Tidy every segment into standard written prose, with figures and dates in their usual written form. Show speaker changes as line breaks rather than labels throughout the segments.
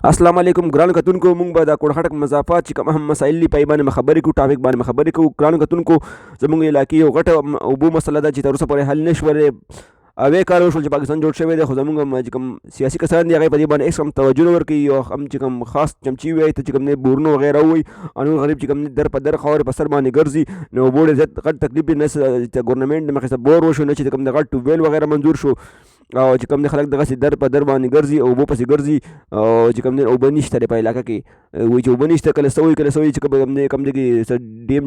السلام علیکم ګران کتونکو، مونږ به د کوټ مضافات چې کوم اهم مسایل دي پای باندې خبرې کوو، ټاپک باندې خبرې کوو. ګران کتونکو، زموږ علاقې یو غټه اوبو مسله ده چې تر اوسه پورې حل نشوه. اوې کال وشول چې پاکستان جوړ شوی دی، خو زموږ چې کوم سیاسي کسان دي هغې په دې باندې هېڅ هم توجه نه ورکوي. او هم چې کوم خاص چمچي وایي ته چې کوم دی بورونه وغیره ووایي، او نور غریب چې کوم دی در په در خاورې په سر باندې ګرځي. نو اوبو ډېر زیات غټ تکلیف دی، نه چې ګورنمنټ د مخې څخه بور وشو، نه چې کوم دی غټ ټیوبویل وغیره منظور شو. او چې کوم دی خلک دغسې در په در باندې ګرځي او اوبو پسې ګرځي. او چې کوم دی اوبه نشته دی په علاقه کې، وایي چې اوبه نشته. کله څه وایي کله څه وایي چې کوم دی کې څه ډیم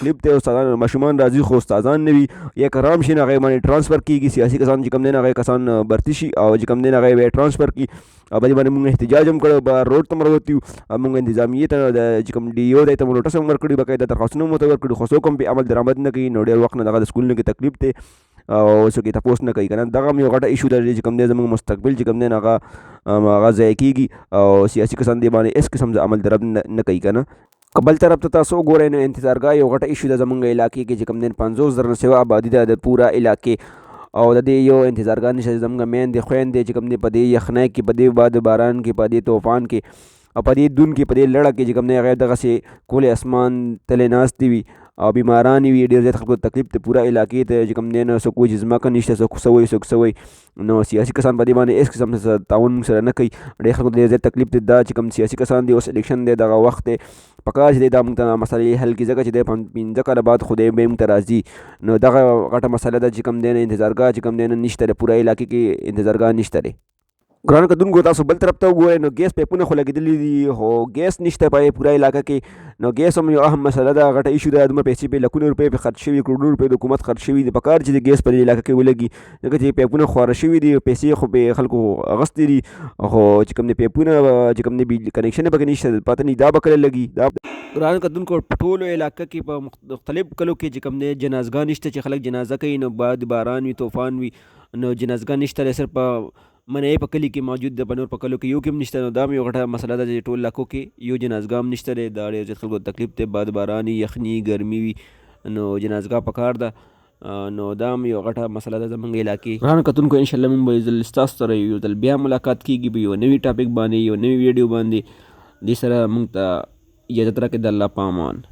کلیپ ته استادان ماشومان راځي، خو استادان نه وي یا کرام شي، هغې باندې ټرانسفر کېږي. سیاسي کسان چې کوم دی هغې کسان برتي شي او چې کوم دی هغې به یې ټرانسفر کړي. او په دې باندې مونږ احتجاج هم کړی، به روډ ته مروتي یو. مونږ انتظامیې ته چې کوم ډي او دی ته مو نوټس هم ورکړي، باقاعده درخواستونه مو ورته ورکړي، خو څوک هم پرې عمل درآمد نه کوي. نو ډېر وخت نه دغه د سکولونو کې تکلیف دی او څوک یې تپوس نه کوي که نه. دغه هم یو غټه ایشو ده چې کوم دی زموږ مستقبل چې کوم دی هغه ضایع کېږي او سیاسي کسان دې باندې هېڅ قسم عمل درآمد نه کوي که نه. که بل طرف ته تاسو وګورئ نو انتظارګاه یو غټه ایشو ده زموږ علاقې کې چې کوم دی 50,000 نه سوا آبادي ده د پوره علاقې. او د دې یو انتظارګاه نشته. زموږ میندې خویندې چې کوم دی په دې یخنۍ کې، په دې باد باران کې، په دې طوفان کې او په دې دون کې، په دې لړه کې چې کوم دی هغې دغسې کولې اسمان تلې ناستې وي او بیماران وي. ډېر زیات خلکو ته تکلیف دی پوره علاقې ته چې کوم دی. نو څوک وایي چې ځمکه نشته، څوک څه وایي څوک څه وایي. نو سیاسي کسان په دې باندې هېڅ قسم څه تعاون موږ سره نه کوي. ډېر خلکو ته ډېر زیات تکلیف دی. دا چې کوم سیاسي کسان دي، اوس الیکشن دی، دغه وخت دی، پکار چې دی دا موږ ته مسلې حل کړي، ځکه چې دی 15 کاله بعد خو دی به موږ ته راځي. نو دغه غټه مسله ده چې کوم دی انتظارګاه چې کوم دی نشته دی، پوره علاقې کې انتظارګاه نشته دی. ګرانو کتونکو، تاسو بل طرف ته وګورئ نو ګیس پایپونه خو لګېدلي دي، خو ګیس نشته په پوره علاقه کې. نو ګیس هم یو اهم مسله ده، غټه ایشو ده. دومره پیسې پرې لکونه روپۍ پرې خرڅ شوي، کروڑونه روپۍ د حکومت خرڅ شوي دي. پکار چې د ګیس په دې علاقه کې ولګي، ځکه چې پایپونه خواره شوي دي، پیسې خو پرې خلکو اخیستې دي، خو چې کوم دی پایپونه چې کوم دی بجلي کنیکشن یې پکې نشته. پته نه دا به کله لګي. دا ګرانو کتونکو، په ټولو علاقه کې په مختلف کلو کې چې کوم دی جنازګاه نشته چې خلک جنازه کوي. نو باد باران وي، طوفان وي، نو جنازګاه نشته دی. صرف په منې په کلي کې موجود ده، په نور په کلو کې یو کې هم نشته. نو دا هم یو غټه مسله ده چې ټول علاقو کې یو جنازګاه هم نشته دی. دا ډېر زیات خلکو ته تکلیف دی. باد باران وي، یخني ګرمي وي، نو جنازګاه پکار ده. نو دا هم یو غټه مسله ده زموږ علاقې. ګرانو کتونکو، انشاءالله موږ به یو ځل ستاسو سره یو ځل بیا ملاقات کېږي په یو نوي ټاپک باندې، یو نوي ویډیو باندې. دې سره موږ ته اجازت راکړئ. د الله په امان.